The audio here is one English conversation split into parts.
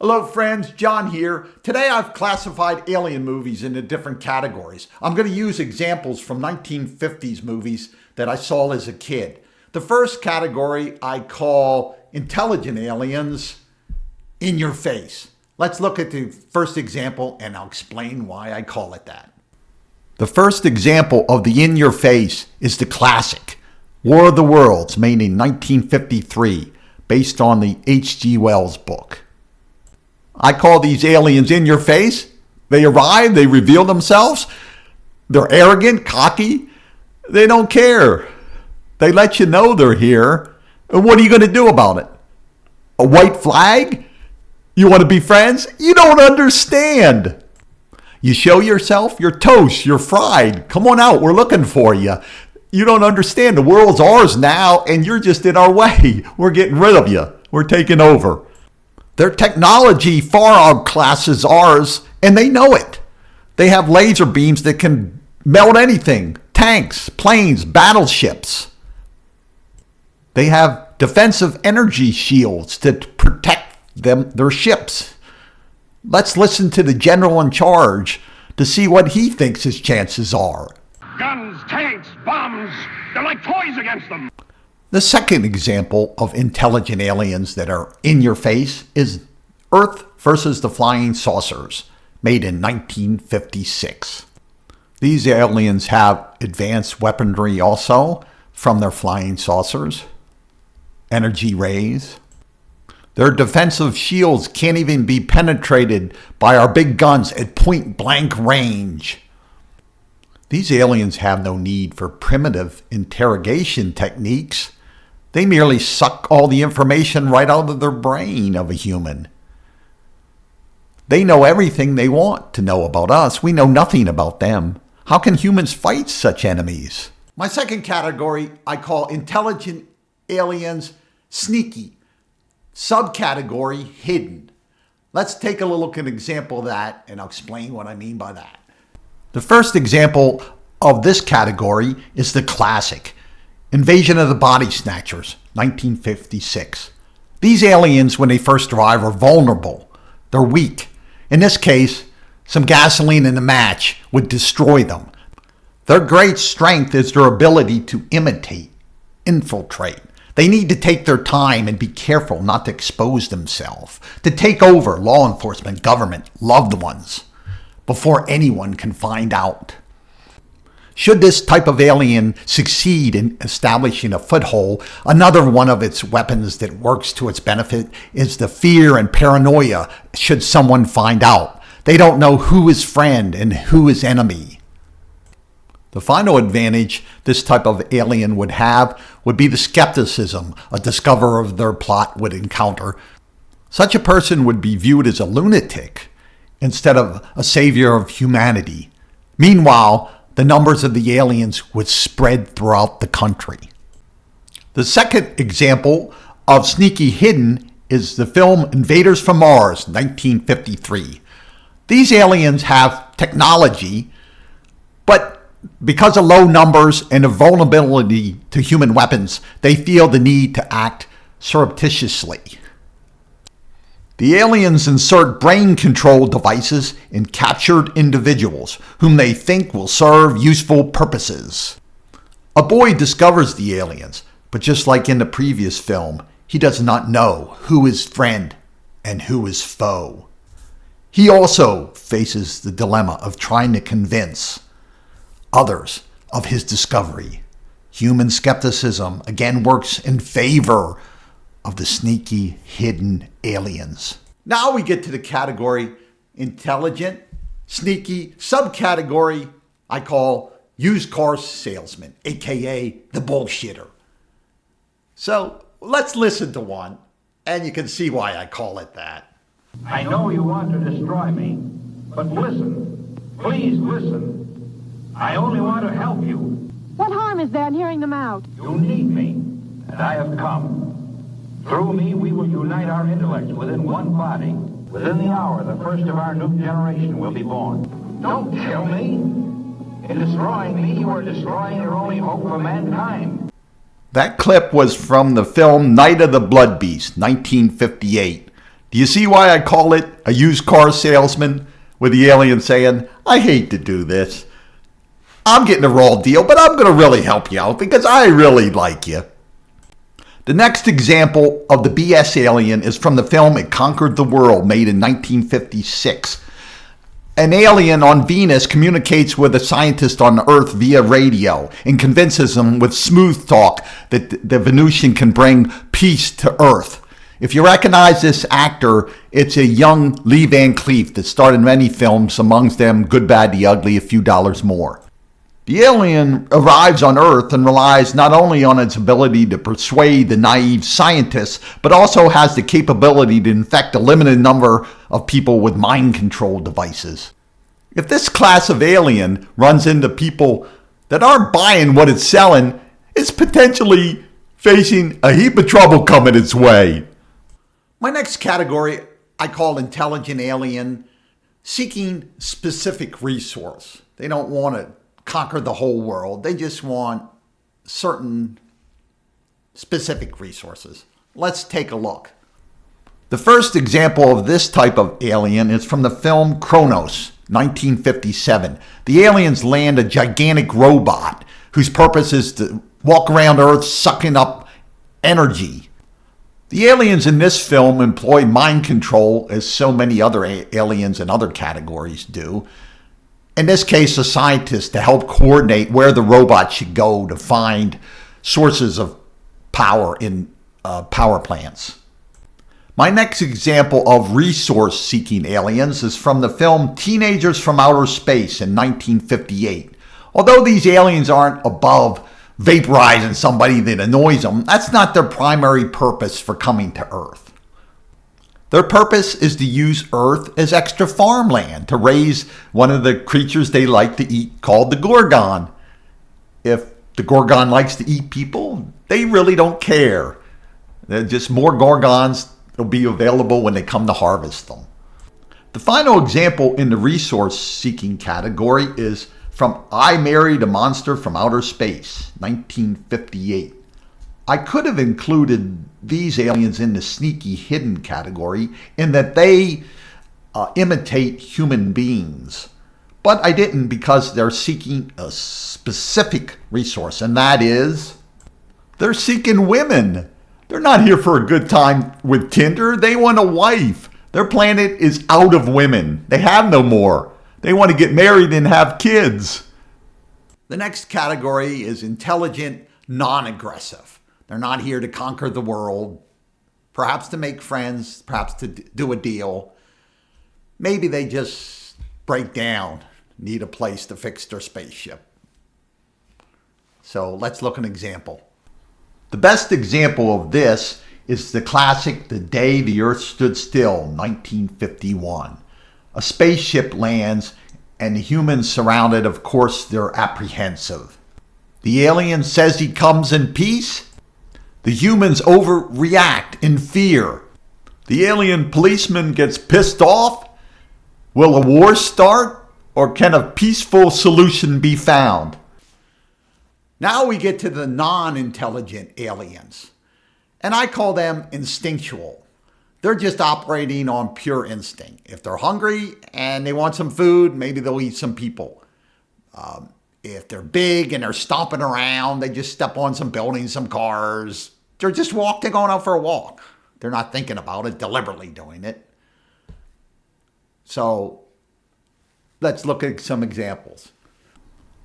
Hello friends, John here. Today I've classified alien movies into different categories. I'm going to use examples from 1950s movies that I saw as a kid. The first category I call intelligent aliens in your face. Let's look at the first example and I'll explain why I call it that. The first example of the in your face is the classic War of the Worlds, made in 1953, based on the H.G. Wells book. I call these aliens in your face. They arrive, they reveal themselves. They're arrogant, cocky. They don't care. They let you know they're here. And what are you going to do about it? A white flag? You want to be friends? You don't understand. You show yourself, you're toast, you're fried. Come on out, we're looking for you. You don't understand. The world's ours now, and you're just in our way. We're getting rid of you. We're taking over. Their technology far outclasses ours, and they know it. They have laser beams that can melt anything. Tanks, planes, battleships. They have defensive energy shields that protect their ships. Let's listen to the general in charge to see what he thinks his chances are. Guns, tanks, bombs, they're like toys against them. The second example of intelligent aliens that are in your face is Earth versus the Flying Saucers, made in 1956. These aliens have advanced weaponry also from their flying saucers, energy rays. Their defensive shields can't even be penetrated by our big guns at point-blank range. These aliens have no need for primitive interrogation techniques. They merely suck all the information right out of their brain of a human. They know everything they want to know about us. We know nothing about them. How can humans fight such enemies? My second category I call intelligent aliens sneaky. Subcategory hidden. Let's take a look at an example of that and I'll explain what I mean by that. The first example of this category is the classic Invasion of the Body Snatchers, 1956. These aliens, when they first arrive, are vulnerable. They're weak. In this case, some gasoline in a match would destroy them. Their great strength is their ability to imitate, infiltrate. They need to take their time and be careful not to expose themselves, to take over law enforcement, government, loved ones, before anyone can find out. Should this type of alien succeed in establishing a foothold, another one of its weapons that works to its benefit is the fear and paranoia should someone find out. They don't know who is friend and who is enemy. The final advantage this type of alien would have would be the skepticism a discoverer of their plot would encounter. Such a person would be viewed as a lunatic instead of a savior of humanity. Meanwhile, the numbers of the aliens would spread throughout the country. The second example of sneaky hidden is the film Invaders from Mars, 1953. These aliens have technology, but because of low numbers and a vulnerability to human weapons, they feel the need to act surreptitiously. The aliens insert brain control devices in captured individuals whom they think will serve useful purposes. A boy discovers the aliens, but just like in the previous film, he does not know who is friend and who is foe. He also faces the dilemma of trying to convince others of his discovery. Human skepticism again works in favor of the sneaky, hidden aliens. Now we get to the category intelligent, sneaky, subcategory I call used car salesman, aka the bullshitter. So let's listen to one, and you can see why I call it that. I know you want to destroy me, but listen, please listen. I only want to help you. What harm is there in hearing them out? You need me, and I have come. Through me, we will unite our intellects within one body. Within the hour, the first of our new generation will be born. Don't kill me. In destroying me, you are destroying your only hope for mankind. That clip was from the film Night of the Blood Beast, 1958. Do you see why I call it a used car salesman? With the alien saying, I hate to do this. I'm getting a raw deal, but I'm going to really help you out because I really like you. The next example of the BS alien is from the film It Conquered the World, made in 1956. An alien on Venus communicates with a scientist on Earth via radio and convinces him with smooth talk that the Venusian can bring peace to Earth. If you recognize this actor, it's a young Lee Van Cleef that starred in many films, amongst them Good, Bad, the Ugly, A Few Dollars More. The alien arrives on Earth and relies not only on its ability to persuade the naive scientists, but also has the capability to infect a limited number of people with mind control devices. If this class of alien runs into people that aren't buying what it's selling, it's potentially facing a heap of trouble coming its way. My next category I call intelligent alien seeking specific resource. They don't want to conquer the whole world. They just want certain specific resources. Let's take a look. The first example of this type of alien is from the film Kronos, 1957. The aliens land a gigantic robot whose purpose is to walk around Earth sucking up energy. The aliens in this film employ mind control, as so many other aliens in other categories do. In this case, a scientist to help coordinate where the robot should go to find sources of power in power plants. My next example of resource-seeking aliens is from the film Teenagers from Outer Space in 1958. Although these aliens aren't above vaporizing somebody that annoys them, that's not their primary purpose for coming to Earth. Their purpose is to use Earth as extra farmland to raise one of the creatures they like to eat called the Gorgon. If the Gorgon likes to eat people, they really don't care. They're just more Gorgons will be available when they come to harvest them. The final example in the resource-seeking category is from I Married a Monster from Outer Space, 1958. I could have included these aliens in the sneaky hidden category in that they imitate human beings. But I didn't because they're seeking a specific resource, and that is they're seeking women. They're not here for a good time with Tinder. They want a wife. Their planet is out of women. They have no more. They want to get married and have kids. The next category is intelligent, non-aggressive. They're not here to conquer the world, perhaps to make friends, perhaps to do a deal. Maybe they just break down, need a place to fix their spaceship. So let's look at an example. The best example of this is the classic The Day the Earth Stood Still, 1951. A spaceship lands and the humans surrounded, of course, they're apprehensive. The alien says he comes in peace. The humans overreact in fear. The alien policeman gets pissed off. Will a war start, or can a peaceful solution be found? Now we get to the non-intelligent aliens, and I call them instinctual. They're just operating on pure instinct. If they're hungry and they want some food, maybe they'll eat some people. If they're big and they're stomping around, they just step on some buildings, some cars. They're just they're going out for a walk. They're not thinking about it, deliberately doing it. So let's look at some examples.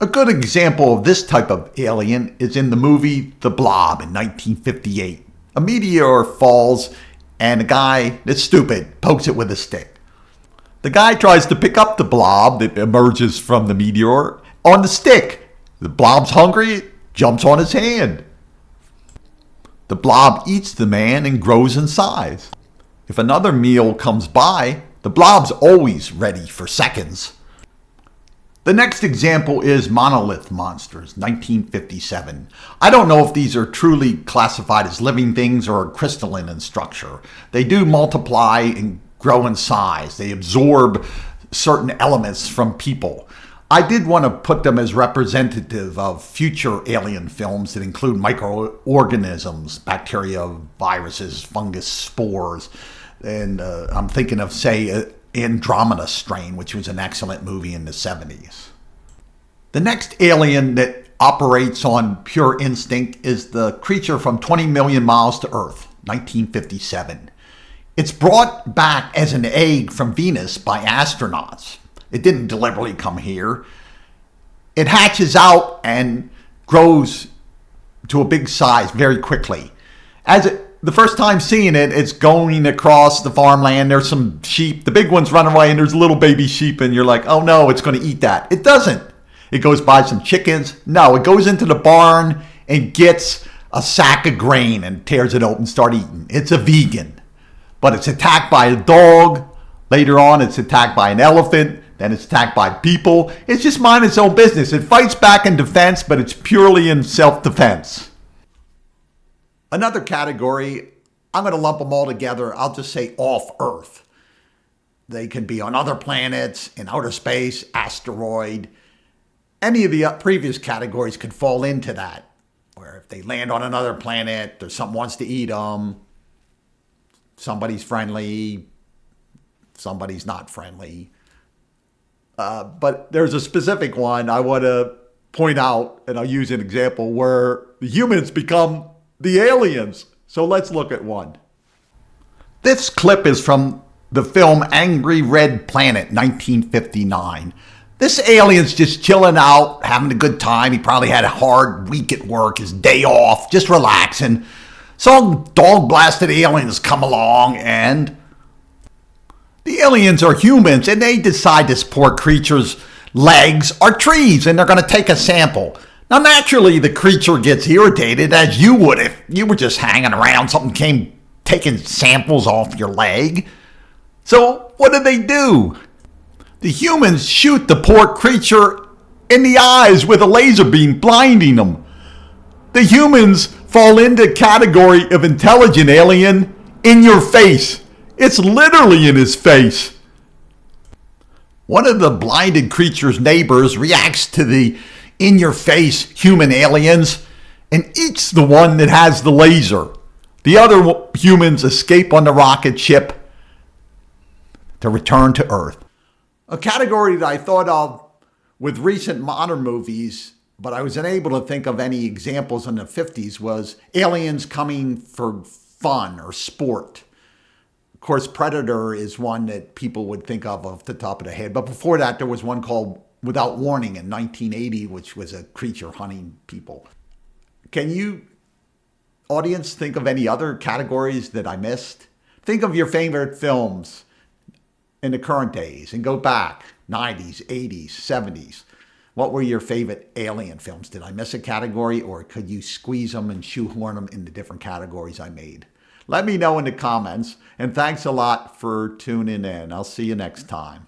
A good example of this type of alien is in the movie The Blob in 1958. A meteor falls and a guy that's stupid pokes it with a stick. The guy tries to pick up the blob that emerges from the meteor on the stick. The blob's hungry, it jumps on his hand. The blob eats the man and grows in size. If another meal comes by, the blob's always ready for seconds. The next example is Monolith Monsters, 1957. I don't know if these are truly classified as living things or crystalline in structure. They do multiply and grow in size. They absorb certain elements from people. I did want to put them as representative of future alien films that include microorganisms, bacteria, viruses, fungus, spores. And I'm thinking of, say, Andromeda Strain, which was an excellent movie in the 70s. The next alien that operates on pure instinct is the creature from 20 Million Miles to Earth, 1957. It's brought back as an egg from Venus by astronauts. It didn't deliberately come here. It hatches out and grows to a big size very quickly. The first time seeing it, it's going across the farmland. There's some sheep. The big ones run away and there's little baby sheep and you're like, oh no, it's going to eat that. It doesn't. It goes by some chickens. No, it goes into the barn and gets a sack of grain and tears it open and starts eating. It's a vegan. But it's attacked by a dog. Later on, it's attacked by an elephant. Then it's attacked by people. It's just minding its own business. It fights back in defense, but it's purely in self-defense. Another category, I'm going to lump them all together. I'll just say off-Earth. They can be on other planets, in outer space, asteroid. Any of the previous categories could fall into that. Where if they land on another planet, there's something wants to eat them. Somebody's friendly. Somebody's not friendly. But there's a specific one I want to point out, and I'll use an example where the humans become the aliens. So let's look at one. This clip is from the film Angry Red Planet, 1959. This alien's just chilling out, having a good time. He probably had a hard week at work, his day off, just relaxing. Some dog-blasted aliens come along, and the aliens are humans, and they decide this poor creature's legs are trees, and they're going to take a sample. Now, naturally, the creature gets irritated, as you would if you were just hanging around, something came taking samples off your leg. So, what do? The humans shoot the poor creature in the eyes with a laser beam, blinding them. The humans fall into the category of intelligent alien in your face. It's literally in his face. One of the blinded creature's neighbors reacts to the in-your-face human aliens and eats the one that has the laser. The other humans escape on the rocket ship to return to Earth. A category that I thought of with recent modern movies, but I was unable to think of any examples in the 50s, was aliens coming for fun or sport. Of course, Predator is one that people would think of off the top of the head. But before that, there was one called Without Warning in 1980, which was a creature hunting people. Can you, audience, think of any other categories that I missed? Think of your favorite films in the current days and go back, 90s, 80s, 70s. What were your favorite alien films? Did I miss a category, or could you squeeze them and shoehorn them into different categories I made? Let me know in the comments, and thanks a lot for tuning in. I'll see you next time.